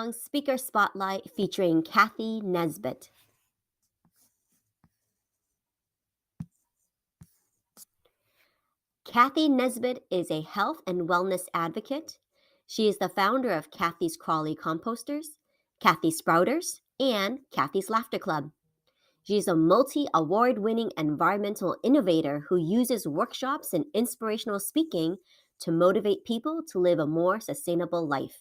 Song Speaker Spotlight featuring Cathy Nesbitt. Cathy Nesbitt is a health and wellness advocate. She is the founder of Cathy's Crawly Composters, Cathy's Sprouters, and Cathy's Laughter Club. She is a multi-award-winning environmental innovator who uses workshops and inspirational speaking to motivate people to live a more sustainable life.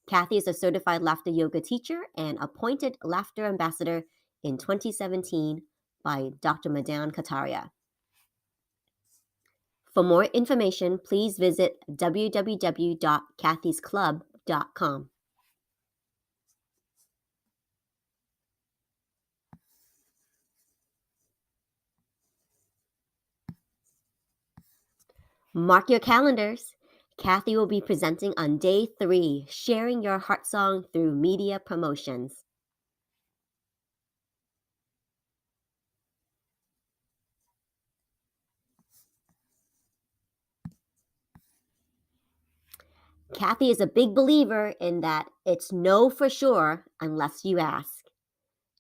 Cathy is a certified laughter yoga teacher and appointed laughter ambassador in 2017 by Dr. Madan Kataria. For more information, please visit www.cathysclub.com. Mark your calendars. Cathy will be presenting on day 3, sharing your heart song through media promotions. Cathy is a big believer in that it's no for sure unless you ask.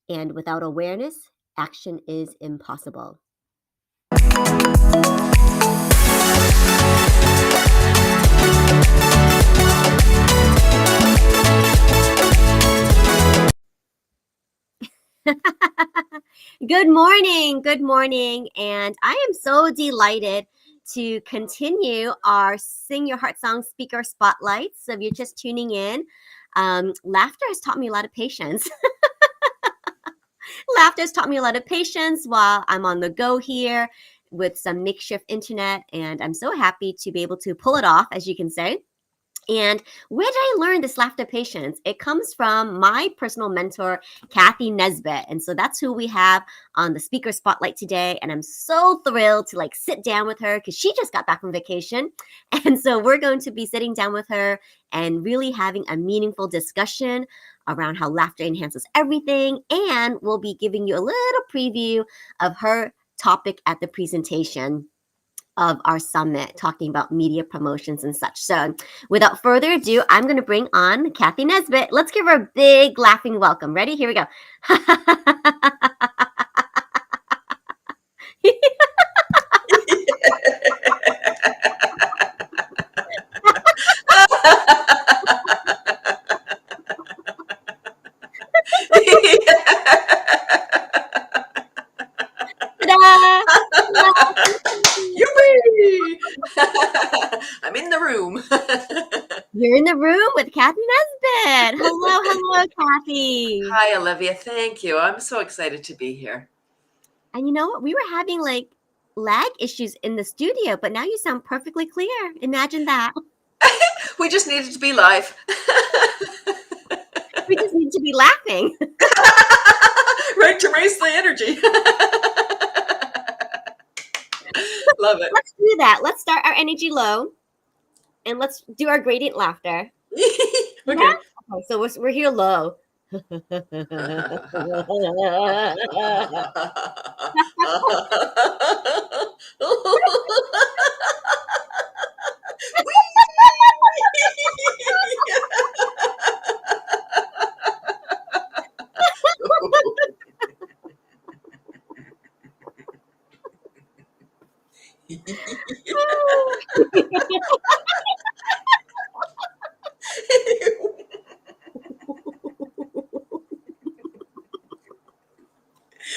And without awareness, action is impossible. Good morning, and I am so delighted to continue our Sing Your Heart Song Speaker Spotlights. So if you're just tuning in, laughter has taught me a lot of patience. Laughter has taught me a lot of patience while I'm on the go here with some makeshift internet, and I'm so happy to be able to pull it off, as you can say. And where did I learn this laughter patience? It comes from my personal mentor, Cathy Nesbitt. And so that's who we have on the speaker spotlight today. And I'm so thrilled to sit down with her because she just got back from vacation. And so we're going to be sitting down with her and really having a meaningful discussion around how laughter enhances everything. And we'll be giving you a little preview of her topic at the presentation of our summit, talking about media promotions and such. So without further ado, I'm going to bring on Cathy Nesbitt. Let's give her a big laughing welcome. Ready? Here we go. I'm in the room. You're in the room with Cathy Nesbitt. Hello, Cathy. Hi, Olivia. Thank you. I'm so excited to be here. And you know what? We were having lag issues in the studio, but now you sound perfectly clear. Imagine that. We just needed to be live. We just need to be laughing. Right, to raise the energy. Love it. Let's do that. Let's start our energy low and let's do our gradient laughter. Okay. Yeah? Okay, so we're here low.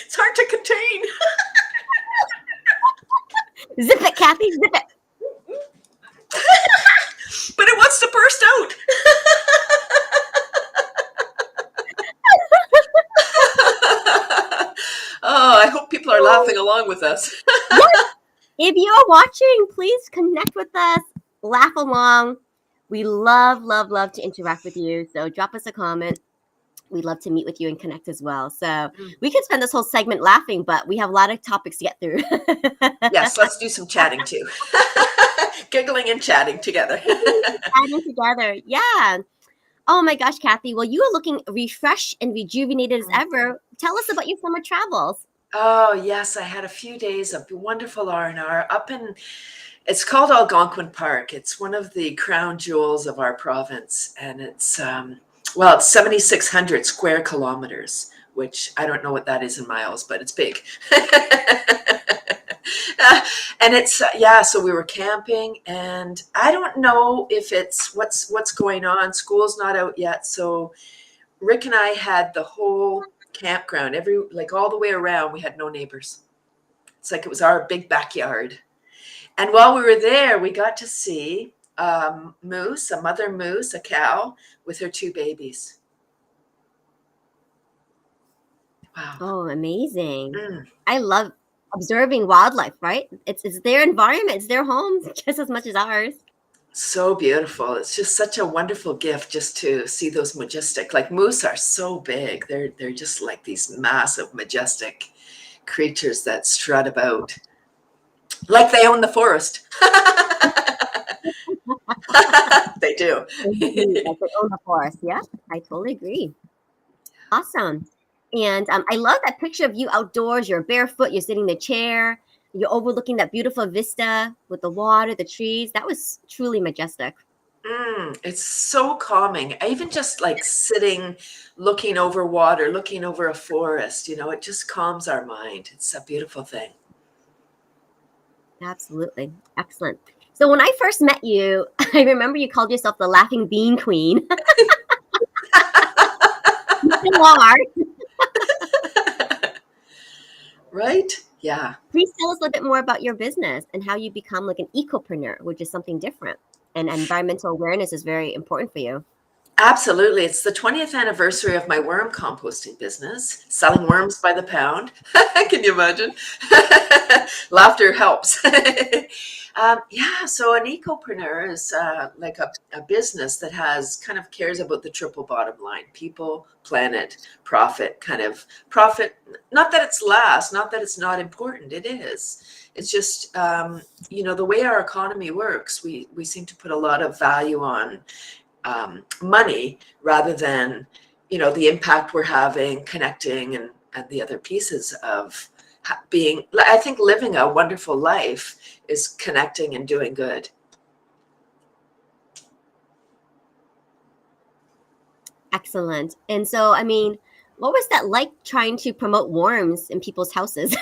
It's hard to contain. Zip it, Cathy, zip it. But it wants to burst out. Oh, I hope people are laughing along with us. Yes. If you are watching, please connect with us, laugh along. We love to interact with you. So drop us a comment. We'd love to meet with you and connect as well. So we could spend this whole segment laughing, but we have a lot of topics to get through. Yes, let's do some chatting too. Giggling and chatting together. Chatting together. Yeah. Oh my gosh, Cathy. Well, you are looking refreshed and rejuvenated as ever. Tell us about your summer travels. Oh, yes, I had a few days of wonderful R&R up in, it's called Algonquin Park. It's one of the crown jewels of our province, and it's Well, it's 7,600 square kilometers, which I don't know what that is in miles, but it's big. And it's yeah, so we were camping, and I don't know if it's what's going on. School's not out yet, so Rick and I had the whole campground, like all the way around. We had no neighbors. It's like it was our big backyard. And while we were there, we got to see moose, a mother moose, a cow with her two babies. Wow. Oh, amazing. Mm, I love observing wildlife, right? It's their environment, it's their home just as much as ours. so beautiful. It's just such a wonderful gift just to see those majestic, like moose are so big. They're just like these massive, majestic creatures that strut about like they own the forest. They do. Indeed, like they own the forest. Yeah, I totally agree. Awesome. And I love that picture of you outdoors. You're barefoot, you're sitting in the chair, you're overlooking that beautiful vista with the water, the trees. That was truly majestic. It's so calming. I even just like sitting, looking over water, looking over a forest, it just calms our mind. It's a beautiful thing. Absolutely. Excellent. So when I first met you, I remember you called yourself the Laughing Bean Queen. You still are. Right? Yeah. Please tell us a little bit more about your business and how you become like an ecopreneur, which is something different. And environmental awareness is very important for you. Absolutely. It's the 20th anniversary of my worm composting business, selling worms by the pound. Can you imagine? Laughter helps. Yeah, so an ecopreneur is like a business that has kind of cares about the triple bottom line: people, planet, profit, kind of profit. Not that it's last, not that it's not important. It is. It's just, the way our economy works, we seem to put a lot of value on money rather than the impact we're having, connecting, and the other pieces of being, I think, living a wonderful life is connecting and doing good. Excellent. And so, I mean, what was that like trying to promote worms in people's houses?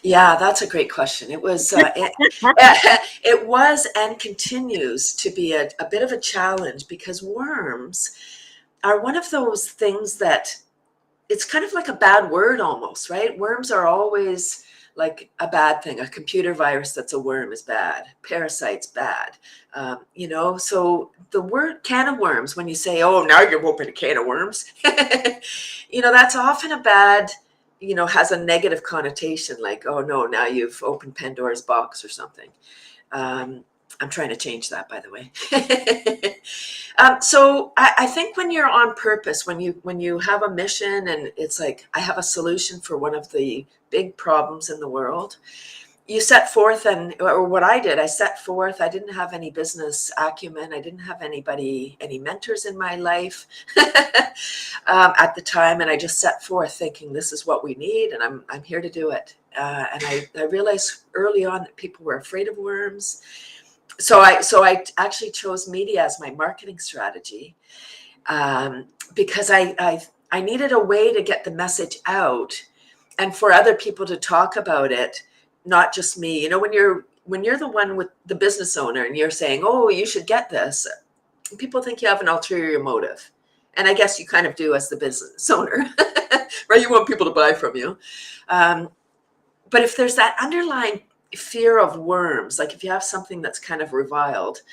Yeah, that's a great question. It was and continues to be a bit of a challenge, because worms are one of those things that it's kind of like a bad word almost, right? Worms are always like a bad thing. A computer virus that's a worm is bad. Parasites bad. So the word can of worms, when you say, oh, now you've opened a can of worms, that's often a bad, has a negative connotation, like, oh no, now you've opened Pandora's box or something. I'm trying to change that, by the way. So I think when you're on purpose, when you have a mission, and it's like, I have a solution for one of the big problems in the world, you set forth, or what I did, I set forth. I didn't have any business acumen. I didn't have any mentors in my life at the time, and I just set forth thinking, this is what we need, and I'm here to do it. And I realized early on that people were afraid of worms. So I actually chose media as my marketing strategy, because I needed a way to get the message out, and for other people to talk about it, not just me. When you're the one with the business owner and you're saying, oh, you should get this, people think you have an ulterior motive, and I guess you kind of do as the business owner, right? You want people to buy from you, but if there's that underlying fear of worms, like if you have something that's kind of reviled,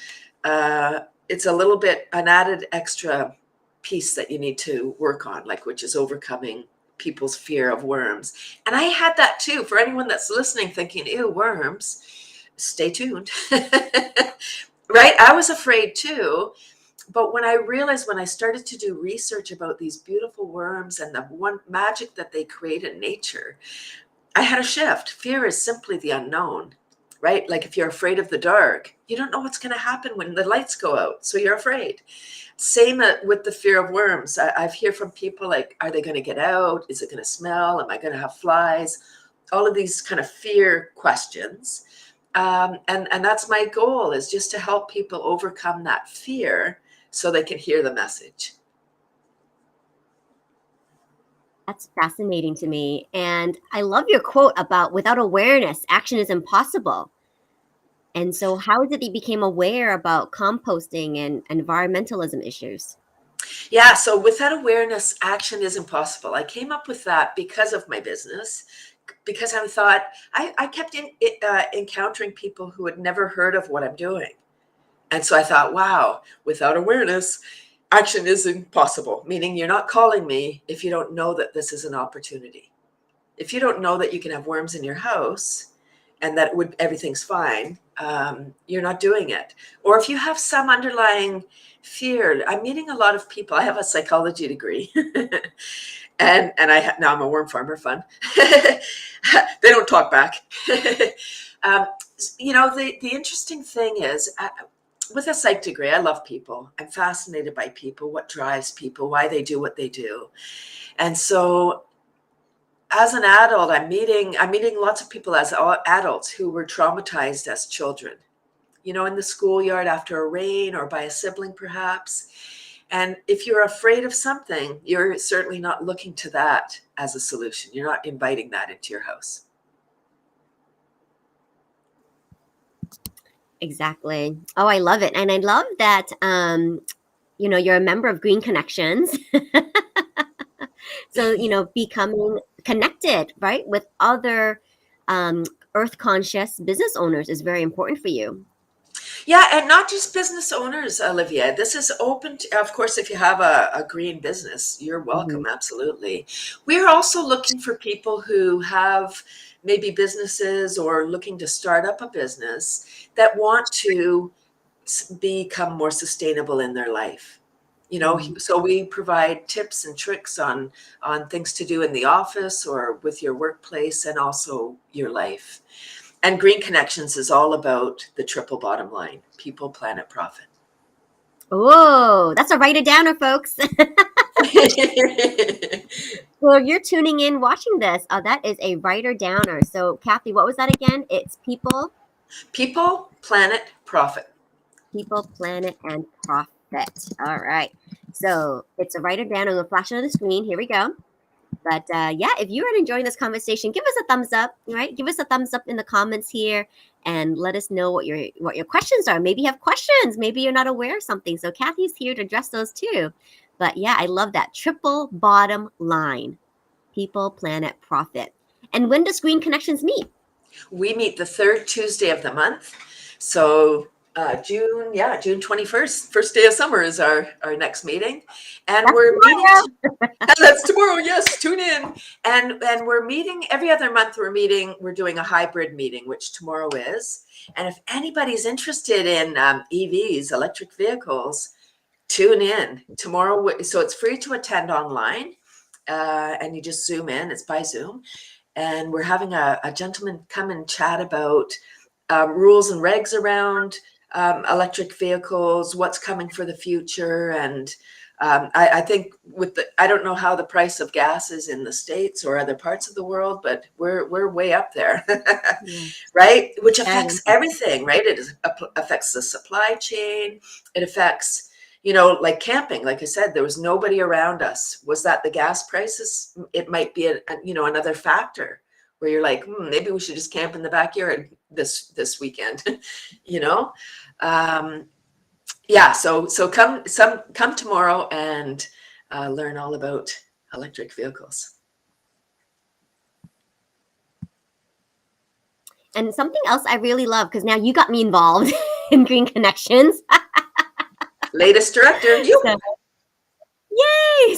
it's a little bit an added extra piece that you need to work on, like, which is overcoming people's fear of worms. And I had that too. For anyone that's listening thinking, ew, worms, stay tuned. Right? I was afraid too. But when I started to do research about these beautiful worms and the one magic that they create in nature, I had a shift. Fear is simply the unknown, right? Like if you're afraid of the dark, you don't know what's going to happen when the lights go out. So you're afraid. Same with the fear of worms. I've heard from people like, are they going to get out? Is it going to smell? Am I going to have flies? All of these kind of fear questions. And that's my goal, is just to help people overcome that fear so they can hear the message. That's fascinating to me. And I love your quote about without awareness, action is impossible. And so, how is it that you became aware about composting and environmentalism issues? Yeah, so without awareness, action is impossible. I came up with that because of my business, because I thought I kept encountering people who had never heard of what I'm doing. And so I thought, wow, without awareness, action is impossible, meaning you're not calling me if you don't know that this is an opportunity. If you don't know that you can have worms in your house and that everything's fine, you're not doing it. Or if you have some underlying fear, I'm meeting a lot of people. I have a psychology degree, and now I'm a worm farmer. Fun. They don't talk back. um, the interesting thing is, with a psych degree, I love people. I'm fascinated by people, what drives people, why they do what they do. And so as an adult, I'm meeting lots of people as adults who were traumatized as children, in the schoolyard after a rain or by a sibling perhaps. And if you're afraid of something, you're certainly not looking to that as a solution. You're not inviting that into your house. Exactly. Oh, I love it. And I love that you're a member of Green Connections. So, becoming connected, right, with other um, earth conscious business owners is very important for you. Yeah, and not just business owners, Olivia. This is open to, of course, if you have a green business, you're welcome, Mhm. absolutely. We're also looking for people who have maybe businesses or looking to start up a business that want to become more sustainable in their life. Mm. So we provide tips and tricks on things to do in the office or with your workplace and also your life. And Green Connections is all about the triple bottom line: people, planet, profit. Oh, that's a write it downer, folks. So if you're tuning in watching this, that is a writer downer. So, Kathy, what was that again? It's people, People, planet, profit. people, planet, and profit. All right. So it's a writer down. I'm going to flash it on the screen. Here we go. But yeah, if you are enjoying this conversation, give us a thumbs up. Right? Give us a thumbs up in the comments here, and let us know what your questions are. Maybe you have questions. Maybe you're not aware of something. So Kathy's here to address those too. But yeah, I love that triple bottom line: people, planet, profit. And when does Green Connections meet? We meet the third Tuesday of the month. So June 21st, first day of summer is our next meeting. And That's we're meeting tomorrow. that's tomorrow. Yes, tune in. And we're meeting every other month. We're doing a hybrid meeting, which tomorrow is. And if anybody's interested in EVs, electric vehicles, tune in tomorrow. So it's free to attend online, and you just Zoom in. It's by Zoom, and we're having a gentleman come and chat about rules and regs around electric vehicles, what's coming for the future, and I think I don't know how the price of gas is in the States or other parts of the world, but we're way up there, Yeah, right? Which very affects everything, right? Affects the supply chain. It affects, like camping. Like I said, there was nobody around us. Was that the gas prices? It might be another factor where you're like, maybe we should just camp in the backyard this weekend, you know. Um, yeah, so come tomorrow and learn all about electric vehicles. And something else I really love, because now you got me involved in Green Connections. Latest director, you. So, yay!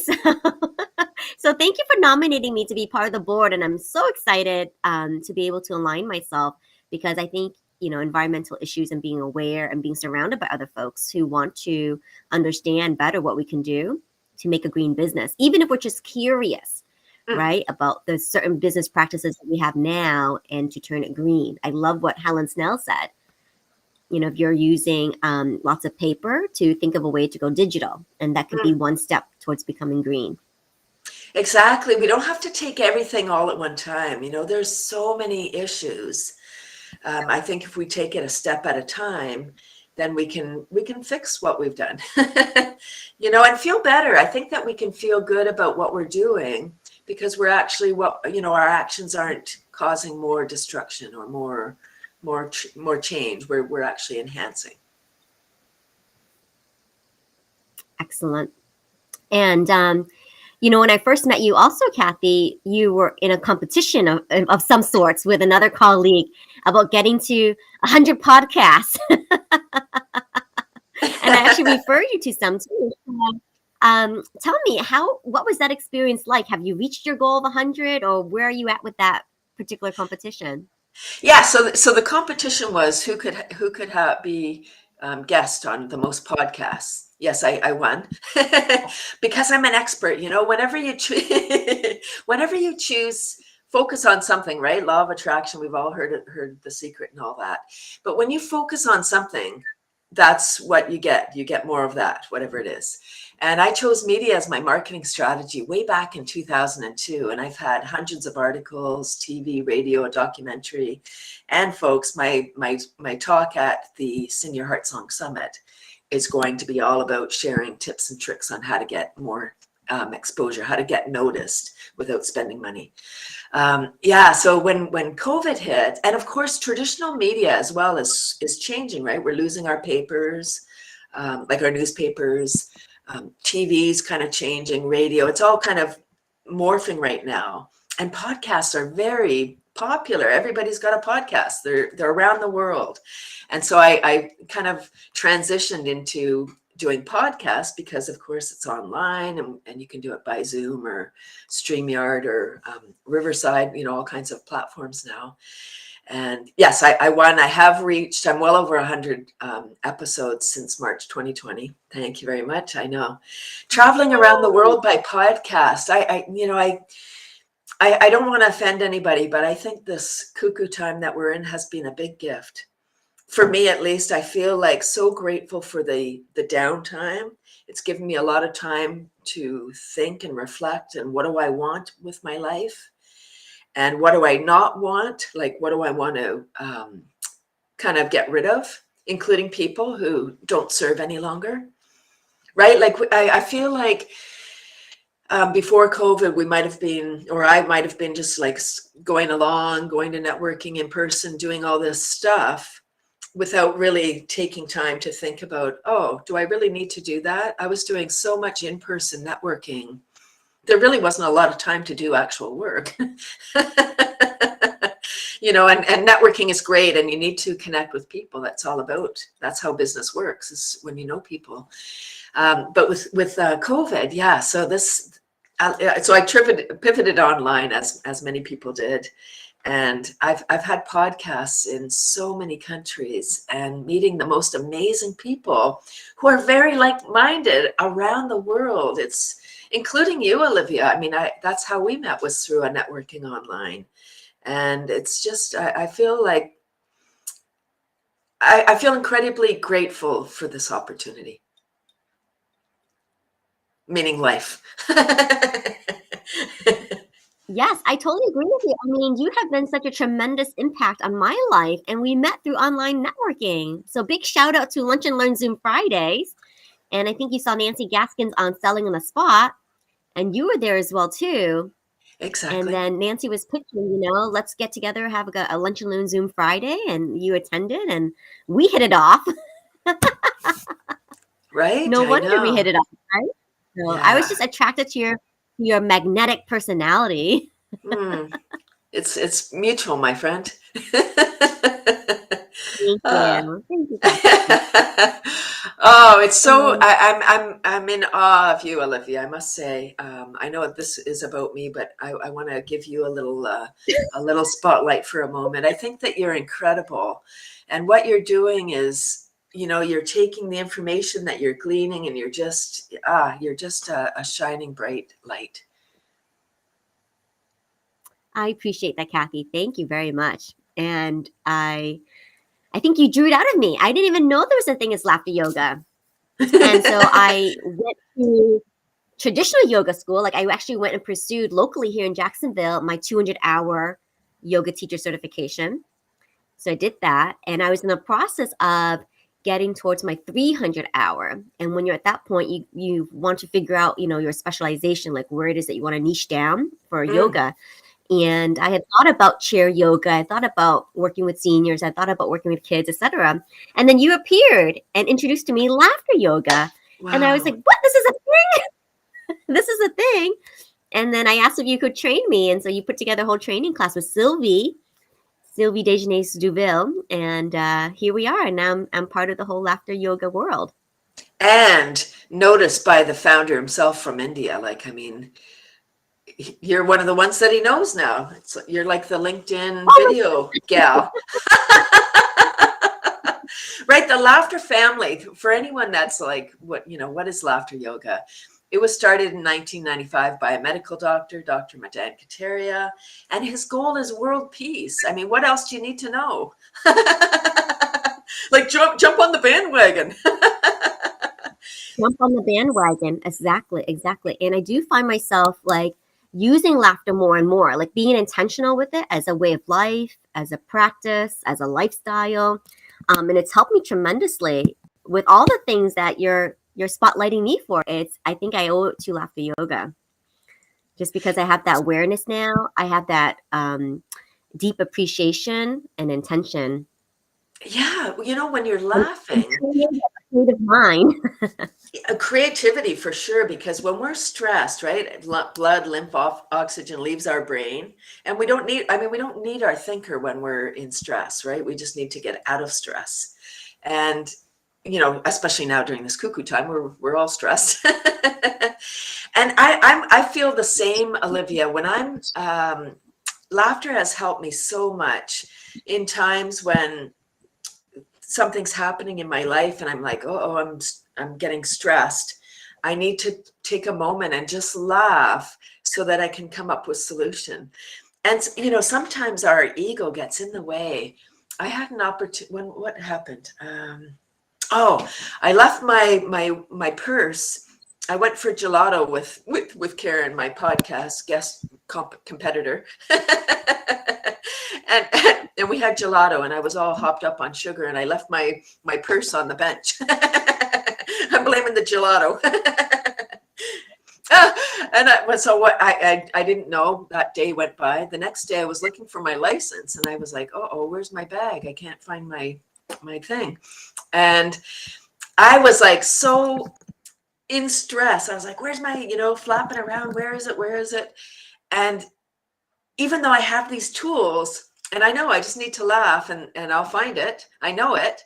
So thank you for nominating me to be part of the board. And I'm so excited to be able to align myself, because I think, environmental issues and being aware and being surrounded by other folks who want to understand better what we can do to make a green business, even if we're just curious, Mm, right, about the certain business practices that we have now and to turn it green. I love what Helen Snell said. If you're using lots of paper, to think of a way to go digital, and that could be mm. one step towards becoming green. Exactly. We don't have to take everything all at one time. There's so many issues. I think if we take it a step at a time, then we can fix what we've done. And feel better. I think that we can feel good about what we're doing because we're actually our actions aren't causing more destruction or more change. We're actually enhancing. Excellent. And when I first met you also, Cathy, you were in a competition of some sorts with another colleague about getting to 100 podcasts. And I actually referred you to some too. Tell me, what was that experience like? Have you reached your goal of 100, or where are you at with that particular competition? Yeah, so the competition was who could be guest on the most podcasts. Yes, I won because I'm an expert. Whenever you whenever you choose, focus on something, right? Law of attraction. We've all heard The Secret and all that. But when you focus on something, that's what you get. You get more of that, whatever it is. And I chose media as my marketing strategy way back in 2002. And I've had hundreds of articles, TV, radio, a documentary. And folks, my talk at the Senior Heart Song Summit is going to be all about sharing tips and tricks on how to get more exposure, how to get noticed without spending money. So when COVID hit, and of course, traditional media as well is changing, right? We're losing our papers, like our newspapers. TV's kind of changing, radio, it's all kind of morphing right now. And podcasts are very popular. Everybody's got a podcast. They're around the world. And so I kind of transitioned into doing podcasts because of course it's online and you can do it by Zoom or StreamYard or Riverside, all kinds of platforms now. And yes, I won. I'm well over 100 episodes since March 2020. Thank you very much. I know. Traveling around the world by podcast. I don't want to offend anybody, but I think this cuckoo time that we're in has been a big gift. For me, at least, I feel like so grateful for the downtime. It's given me a lot of time to think and reflect and what do I want with my life? And what do I not want? Like, what do I want to kind of get rid of, including people who don't serve any longer, right? Like, I feel like before COVID, I might have been just like going to networking in person, doing all this stuff without really taking time to think about, oh, do I really need to do that? I was doing so much in-person networking. There really wasn't a lot of time to do actual work. And networking is great and you need to connect with people. That's how business works, is when you know people. But with COVID, yeah, so I pivoted online as many people did. And I've had podcasts in so many countries and meeting the most amazing people who are very like-minded around the world. It's including you, Olivia. I mean, that's how we met, was through a networking online. And it's just, I feel like, I feel incredibly grateful for this opportunity. Meaning life. Yes, I totally agree with you. I mean, you have been such a tremendous impact on my life, and we met through online networking. So big shout out to Lunch and Learn Zoom Fridays. And I think you saw Nancy Gaskins on Selling on the Spot, and you were there as well too. Exactly. And then Nancy was pitching, let's get together, have a Lunch and Learn Zoom Friday, and you attended, and we hit it off. Right? No wonder we hit it off, right? So Yeah. I was just attracted to your magnetic personality. It's mutual, my friend. Thank you. Thank you, Oh, it's so I'm in awe of you, Olivia. I must say, I know this is about me, but I want to give you a little spotlight for a moment. I think that you're incredible, and what you're doing is, you're taking the information that you're gleaning, and you're just a shining bright light. I appreciate that, Cathy. Thank you very much. And I think you drew it out of me. I didn't even know there was a thing as laughter yoga. And so I went to traditional yoga school. Like, I actually went and pursued locally here in Jacksonville my 200-hour yoga teacher certification. So I did that. And I was in the process of getting towards my 300 hour. And when you're at that point, you want to figure out, your specialization, like where it is that you want to niche down for Mm. yoga. And I had thought about chair yoga. I thought about working with seniors. I thought about working with kids, etc. And then you appeared and introduced to me laughter yoga. And I was Wow. like, what? This is a thing. This is a thing. And then I asked if you could train me. And so you put together a whole training class with Sylvie Dejanais Duville. And here we are. And now I'm part of the whole laughter yoga world. And noticed by the founder himself from India. Like, I mean, you're one of the ones that he knows now. You're like the LinkedIn Oh, video gal. Right, the laughter family. For anyone that's like, what is laughter yoga? It was started in 1995 by a medical doctor, Dr. Madan Kataria, and his goal is world peace. I mean, what else do you need to know? Like, jump on the bandwagon. jump on the bandwagon. Exactly. And I do find myself like using laughter more and more, like being intentional with it as a way of life, as a practice, as a lifestyle. And it's helped me tremendously with all the things that you're spotlighting me for. I think I owe it to laughter yoga. Just because I have that awareness now, I have that deep appreciation and intention. Yeah, when you're And laughing, state of mind. creativity for sure, because when we're stressed, right, blood, lymph, oxygen leaves our brain, and we don't need our thinker when we're in stress, right? We just need to get out of stress. And especially now during this cuckoo time, we're all stressed. And I feel the same, Olivia, when laughter has helped me so much in times when something's happening in my life and I'm like, I'm getting stressed. I need to take a moment and just laugh so that I can come up with solution. And sometimes our ego gets in the way. I had an opportunity what happened? I left my purse. I went for gelato with Karen, my podcast guest competitor. and we had gelato and I was all hopped up on sugar and I left my purse on the bench. I'm blaming the gelato. I didn't know. That day went by. The next day I was looking for my license and I was like, where's my bag? I can't find my thing. And I was like so in stress. I was like, where's my, flapping around, where is it? And even though I have these tools and I know I just need to laugh and I'll find it, I know it.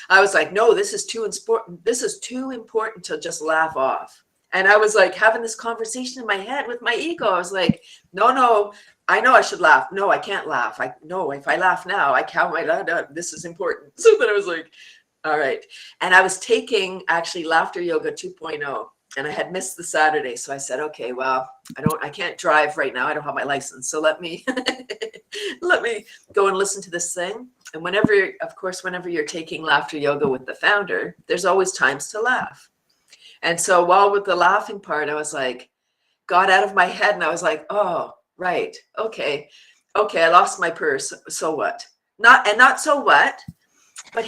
I was like, no, this is too important. This is too important to just laugh off. And I was like having this conversation in my head with my ego. I was like, no, I know I should laugh. No, I can't laugh. If I laugh now, I count my this is important. So then I was like, all right. And I was taking actually Laughter Yoga 2.0. And I had missed the Saturday. So I said, okay, well, I can't drive right now. I don't have my license. So let me go and listen to this thing. And whenever you're taking laughter yoga with the founder, there's always times to laugh. And so while with the laughing part, I was like, got out of my head and I was like, oh, right. Okay. I lost my purse. So what? Not so what, but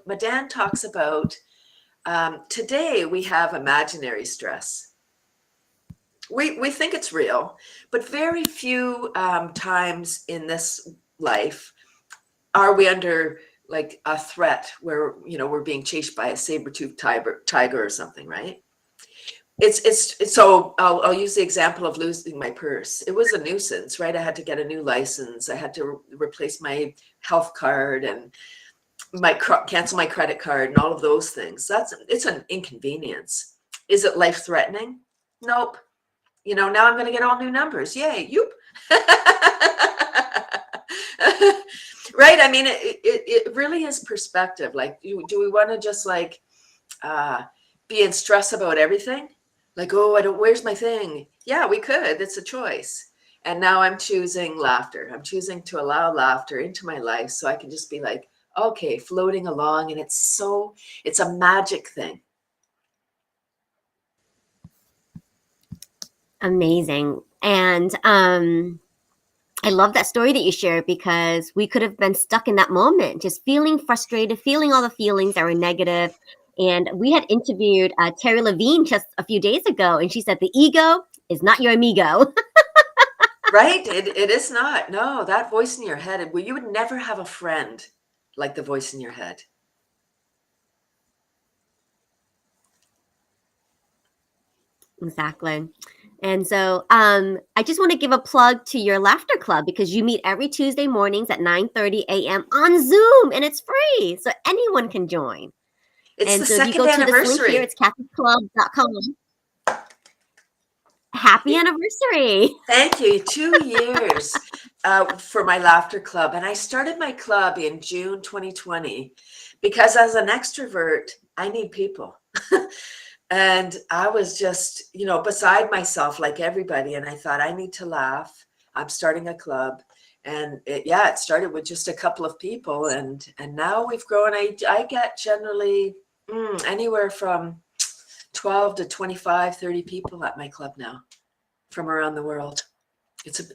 Madan talks about, today we have imaginary stress. We think it's real, but very few times in this life are we under like a threat where we're being chased by a saber-toothed tiger or something, right? It's so I'll use the example of losing my purse. It was a nuisance, right? I had to get a new license. I had to replace my health card and cancel my credit card and all of those things. It's an inconvenience. Is it life-threatening? Nope. Now I'm going to get all new numbers. Yay. Yoop. Right. I mean, it really is perspective. Like, do we want to just like be in stress about everything? Like, where's my thing? Yeah, we could. It's a choice. And now I'm choosing laughter. I'm choosing to allow laughter into my life so I can just be like, okay, floating along. And it's a magic thing. Amazing. And I love that story that you shared because we could have been stuck in that moment, just feeling frustrated, feeling all the feelings that were negative. And we had interviewed Terry Levine just a few days ago, and she said the ego is not your amigo. Right? It is not. No, that voice in your head, well, you would never have a friend like the voice in your head. Exactly. And so I just want to give a plug to your laughter club because you meet every Tuesday mornings at 9:30 a.m. on Zoom and it's free. So anyone can join. It's the And so if you go second to this link here, anniversary. it's cathyclub.com. Happy anniversary. Thank you. 2 years for my laughter club. And I started my club in June 2020 because as an extrovert, I need people. And I was just, beside myself like everybody. And I thought, I need to laugh. I'm starting a club. And it started with just a couple of people. And now we've grown. I get generally anywhere from 12 to 25, 30 people at my club now from around the world.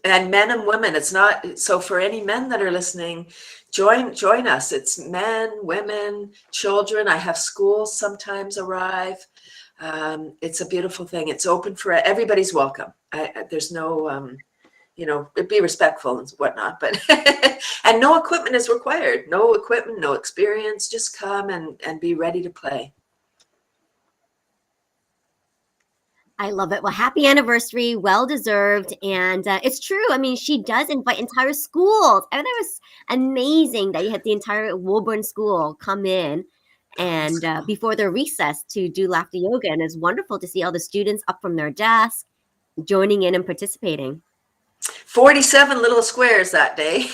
And men and women. It's not so for any men that are listening, join us. It's men, women, children. I have schools sometimes arrive. It's a beautiful thing. It's open for everybody's welcome. There's no be respectful and whatnot, but and no equipment is required. No equipment, no experience. Just come and be ready to play. I love it. Well, happy anniversary. Well deserved. And it's true. I mean, she does invite entire schools. And that was amazing that you had the entire Woburn school come in and before their recess to do laughter yoga. And it's wonderful to see all the students up from their desk, joining in and participating. 47 little squares that day.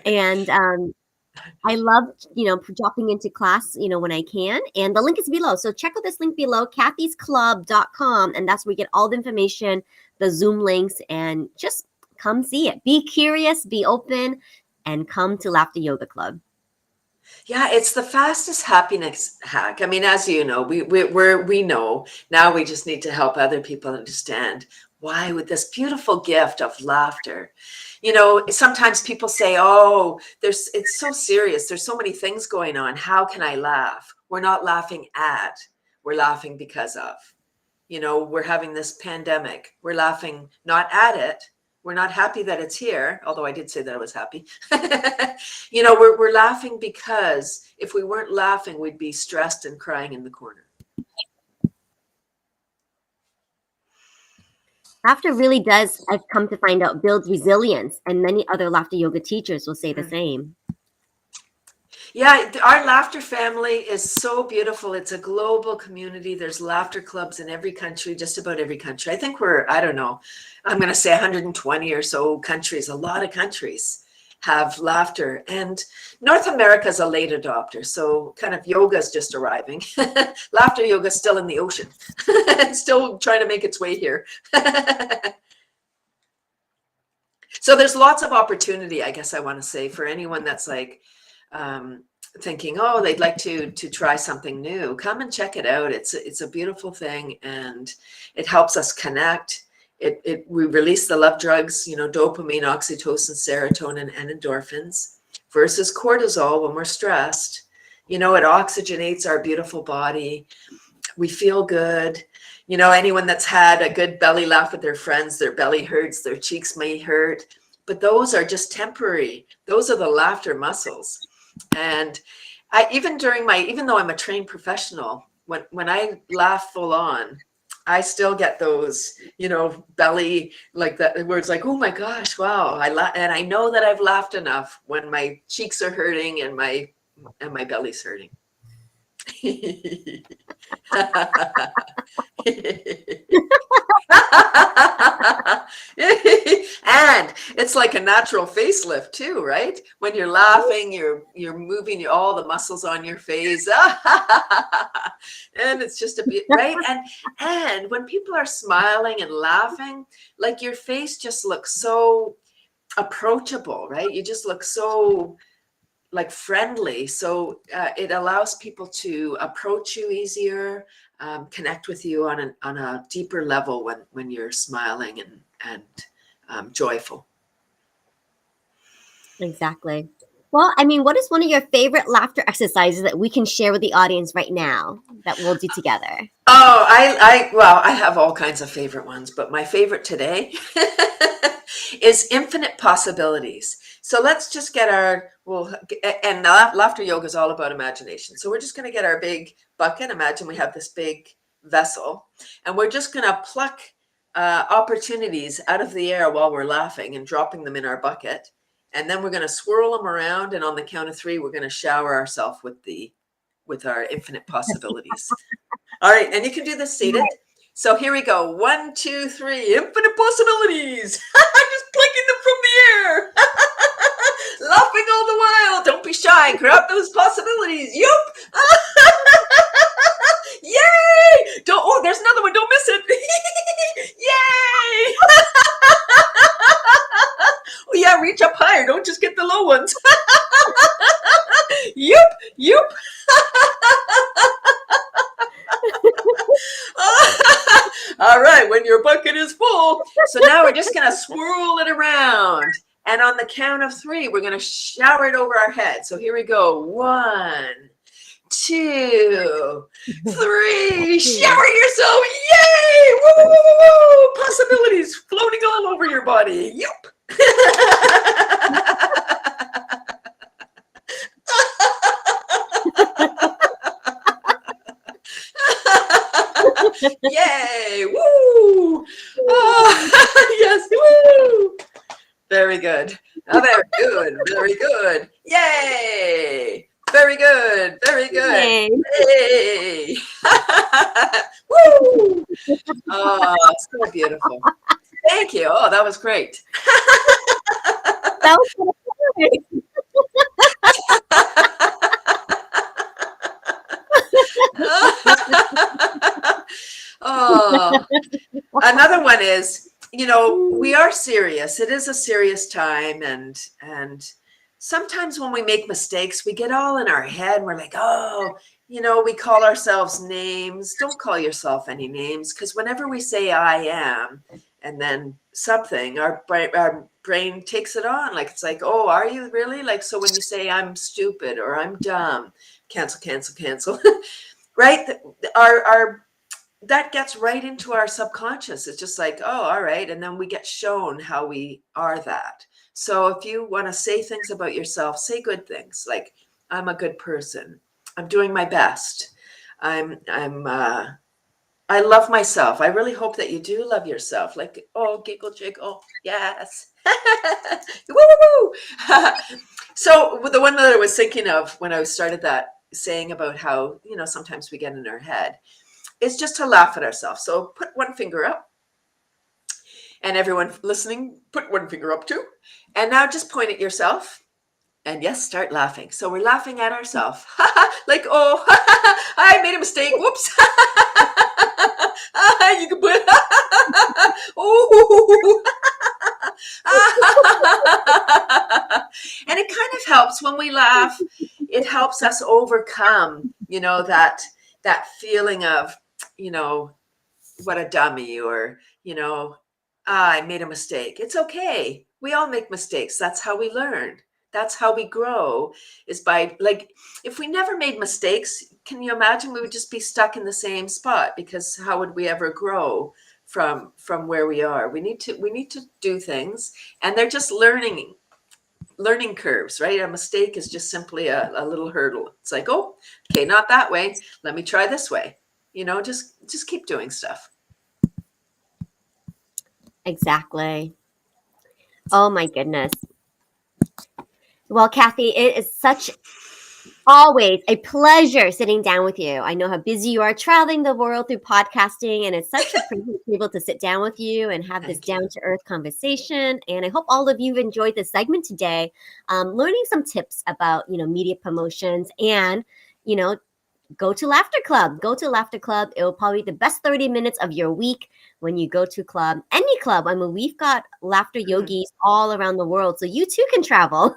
And I love, dropping into class, when I can. And the link is below. So check out this link below, cathysclub.com. And that's where you get all the information, the Zoom links, and just come see it. Be curious, be open, and come to Laughter Yoga Club. Yeah, it's the fastest happiness hack. I mean, as you know, we know now. We just need to help other people understand why with this beautiful gift of laughter. Sometimes people say, "Oh, it's so serious. There's so many things going on. How can I laugh?" We're not laughing at. We're laughing because of. We're having this pandemic. We're laughing not at it. We're not happy that it's here, although I did say that I was happy. We're laughing because if we weren't laughing, we'd be stressed and crying in the corner. Laughter really does, I've come to find out, builds resilience. And many other laughter yoga teachers will say the same. Yeah, our laughter family is so beautiful. It's a global community. There's laughter clubs in every country, just about every country. I think I don't know, I'm going to say 120 or so countries. A lot of countries have laughter. And North America is a late adopter. So kind of yoga is just arriving. Laughter yoga is still in the ocean. It's still trying to make its way here. So there's lots of opportunity, I guess I want to say, for anyone that's like, thinking, oh, they'd like to try something new. Come and check it out. It's a beautiful thing, and it helps us connect. We release the love drugs, dopamine, oxytocin, serotonin, and endorphins versus cortisol when we're stressed. It oxygenates our beautiful body. We feel good. Anyone that's had a good belly laugh with their friends, their belly hurts, their cheeks may hurt, but those are just temporary. Those are the laughter muscles. And even though I'm a trained professional, when I laugh full on, I still get those, belly like that, where it's like, oh my gosh, wow. And I know that I've laughed enough when my cheeks are hurting and my belly's hurting. And it's like a natural facelift too, right? When you're laughing, you're moving all the muscles on your face. And it's just a bit right. And when people are smiling and laughing, like your face just looks so approachable, right? You just look so like friendly. So it allows people to approach you easier, connect with you on a deeper level when you're smiling and joyful. Exactly. Well, I mean, what is one of your favorite laughter exercises that we can share with the audience right now that we'll do together? Oh, well, I have all kinds of favorite ones, but my favorite today is infinite possibilities. So let's just get and laughter yoga is all about imagination. So we're just going to get our big bucket. Imagine we have this big vessel, and we're just going to pluck opportunities out of the air while we're laughing and dropping them in our bucket. And then we're going to swirl them around. And on the count of 3, we're going to shower ourselves with our infinite possibilities. All right, and you can do this seated. So here we go. 1, 2, 3, infinite possibilities. Just plucking them from the air. Laughing all the while. Don't be shy. Grab those possibilities. Yup. Yay! There's another one. Don't miss it. Yay! Oh yeah, reach up higher. Don't just get the low ones. Yup. All right, when your bucket is full. So now we're just going to swirl it around. And on the count of 3, we're going to shower it over our head. So here we go. 1, 2, 3. Shower yourself. Yay! Woo, woo, woo, woo. Possibilities floating all over your body. Yup. Yay! Woo! Oh, yes! Woo! Very good. Oh, very good. Yay! Very good. Yay. Yay! Woo! Oh, so beautiful. Thank you. Oh, that was great. That was Oh, another one is, we are serious. It is a serious time, and sometimes when we make mistakes, we get all in our head. And we're like, oh, we call ourselves names. Don't call yourself any names, because whenever we say I am, and then something, our brain takes it on. Like, it's like, oh, are you really? Like, so when you say I'm stupid or I'm dumb, cancel, right? Our that gets right into our subconscious. It's just like, oh, all right. And then we get shown how we are that. So if you want to say things about yourself, say good things like, I'm a good person. I'm doing my best. I love myself. I really hope that you do love yourself. Like, oh, giggle, jiggle. Yes. Woo, woo, woo. So the one that I was thinking of when I started that, saying about how, sometimes we get in our head, is just to laugh at ourselves. So put one finger up, and everyone listening, put one finger up too. And now just point at yourself, and yes, start laughing. So we're laughing at ourselves. Like, oh, I made a mistake. Whoops. You can put, oh. And it kind of helps when we laugh. It helps us overcome, that feeling of, what a dummy, or, I made a mistake. It's okay. We all make mistakes. That's how we learn. That's how we grow, is by, like, if we never made mistakes, can you imagine we would just be stuck in the same spot? Because how would we ever grow from where we are? We need to do things, and they're just learning curves, right? A mistake is just simply a little hurdle. It's like, oh, okay, not that way. Let me try this way. Just keep doing stuff. Exactly. Oh my goodness. Well, Cathy, it is always a pleasure sitting down with you. I know how busy you are traveling the world through podcasting, and it's such a privilege to be able to sit down with you and have this down-to-earth conversation. And I hope all of you enjoyed this segment today, learning some tips about, media promotions, and, go to Laughter Club. Go to Laughter Club. It will probably be the best 30 minutes of your week. when you go to club, any club. I mean, we've got laughter Mm. yogis all around the world, so you too can travel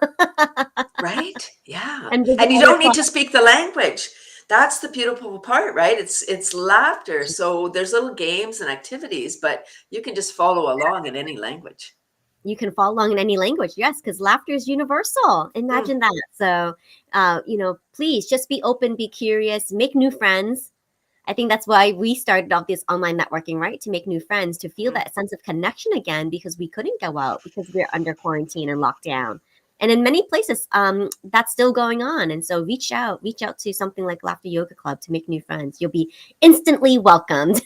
Right? Yeah. and visit And you other don't need clubs. to speak the language. That's the beautiful part, right? It's laughter. So there's little games and activities, but you can just follow along in any language. You can follow along in any language, yes, because laughter is universal. Mm, Imagine that. So, please just be open, be curious, make new friends. I think that's why we started off this online networking, right? To make new friends, to feel mm. that sense of connection again, because we couldn't go out because we're under quarantine and lockdown. And in many places, that's still going on. And so reach out to something like Laughter Yoga Club to make new friends. You'll be instantly welcomed.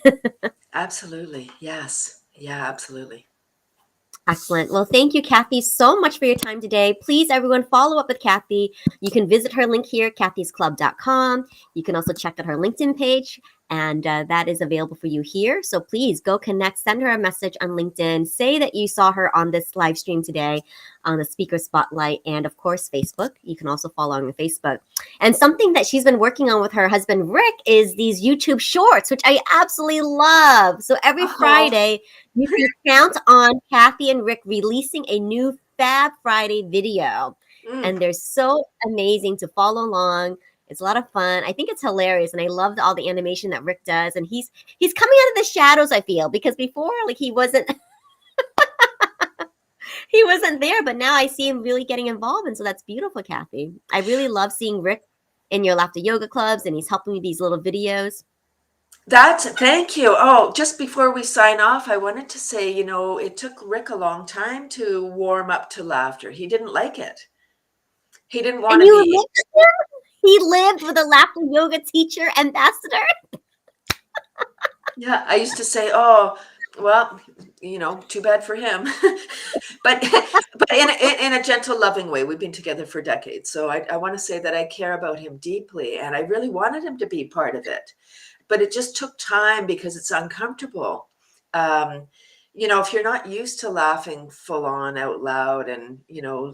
Absolutely. Yes. Yeah, absolutely. Excellent. Well, thank you, Cathy, so much for your time today. Please, everyone, follow up with Cathy. You can visit her link here, cathysclub.com. You can also check out her LinkedIn page, and that is available for you here. So please go connect, send her a message on LinkedIn, say that you saw her on this live stream today on the Speaker Spotlight, and of course, Facebook. You can also follow on Facebook. And something that she's been working on with her husband, Rick, is these YouTube shorts, which I absolutely love. So every Oh, Friday, you can count on Cathy and Rick releasing a new Fab Friday video. mm. And they're so amazing to follow along. It's a lot of fun. I think it's hilarious, and I loved all the animation that Rick does. And he's coming out of the shadows, I feel, because before, like, he wasn't he wasn't there, but now I see him really getting involved, and so that's beautiful, Cathy. I really love seeing Rick in your laughter yoga clubs, and he's helping with these little videos. Thank you. Oh, just before we sign off, I wanted to say, it took Rick a long time to warm up to laughter. He didn't like it. He didn't want And to you be. lived with him? He lived with a laughter yoga teacher ambassador. Yeah, I used to say, "Oh, well, too bad for him." But but in a gentle, loving way. We've been together for decades, so I want to say that I care about him deeply, and I really wanted him to be part of it. But it just took time because it's uncomfortable. Um, if you're not used to laughing full on out loud and,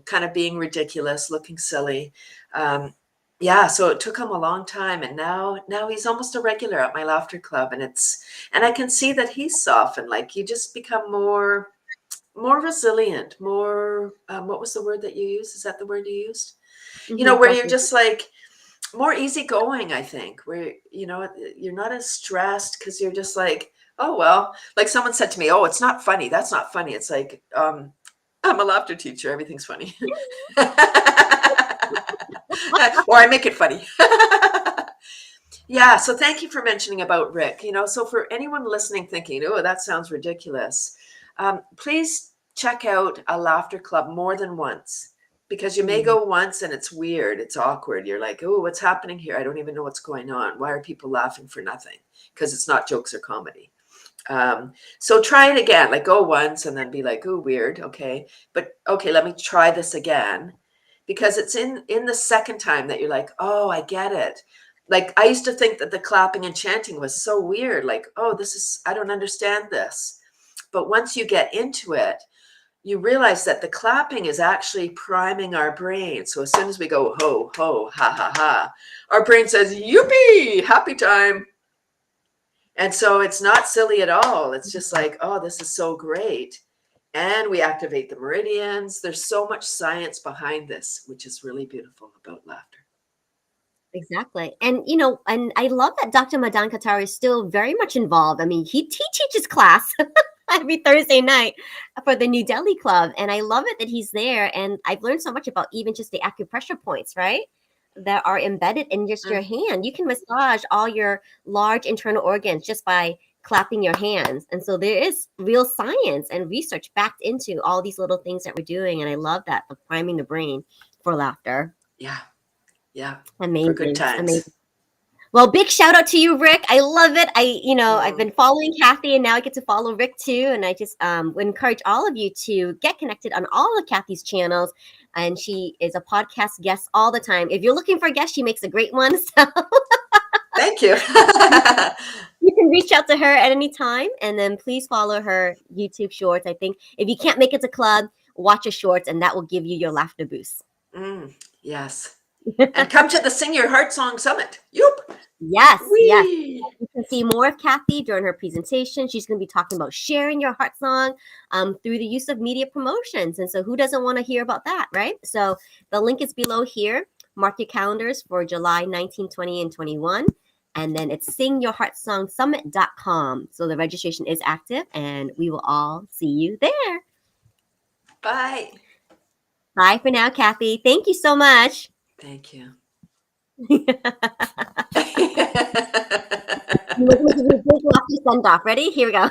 kind of being ridiculous, looking silly, yeah, so it took him a long time, and now he's almost a regular at my laughter club, and I can see that he's softened. Like you just become more resilient, more what was the word that you used? Is that the word you used? Where you're Self. just like more easygoing, I think, where you're not as stressed because you're just like, oh well, like someone said to me, oh, it's not funny. That's not funny. It's like, I'm a laughter teacher. Everything's funny. Or I make it funny. Yeah, so thank you for mentioning about Rick. So for anyone listening thinking, oh, that sounds ridiculous, please check out a laughter club more than once, because you may Mhm. go once and it's weird, it's awkward. You're like, oh, what's happening here? I don't even know what's going on. Why are people laughing for nothing? Because it's not jokes or comedy. So try it again, like go once and then be like, oh, weird. Okay. But okay, let me try this again. Because it's in the second time that you're like, oh, I get it. Like I used to think that the clapping and chanting was so weird. Like, oh, I don't understand this. But once you get into it, you realize that the clapping is actually priming our brain. So as soon as we go ho, ho, ha, ha, ha, our brain says, yippee, happy time. And so it's not silly at all. It's just like, oh, this is so great. And we activate the meridians. There's so much science behind this, which is really beautiful about laughter. Exactly. And I love that Dr. Madan Kataria is still very much involved. I mean, he teaches class every Thursday night for the New Delhi Club. And I love it that he's there. And I've learned so much about even just the acupressure points, right? That are embedded in just your Mm, hand. You can massage all your large internal organs just by clapping your hands. And so there is real science and research backed into all these little things that we're doing. And I love that, the priming the brain for laughter. yeah, yeah, for good Amazing. times. Amazing. Well, big shout out to you, Rick. I love it. I've Mm, been following Cathy, and now I get to follow Rick too. And I just would encourage all of you to get connected on all of Cathy's channels. And she is a podcast guest all the time. If you're looking for a guest, she makes a great one. So thank you. you can reach out to her at any time. And then please follow her YouTube shorts. I think if you can't make it to club, watch her shorts, and that will give you your laughter boost. Yes. And come to the Sing Your Heart Song Summit. Yoop. Yes, yes. Whee! You can see more of Cathy during her presentation. She's going to be talking about sharing your heart song through the use of media promotions. And so, who doesn't want to hear about that, right? So, the link is below here. Mark your calendars for July 19, 20, and 21. And then it's singyourheartsongsummit.com. So, the registration is active, and we will all see you there. Bye. Bye for now, Cathy. Thank you so much. Thank you. We're going to give you a big laughter send off. Ready? Here we go.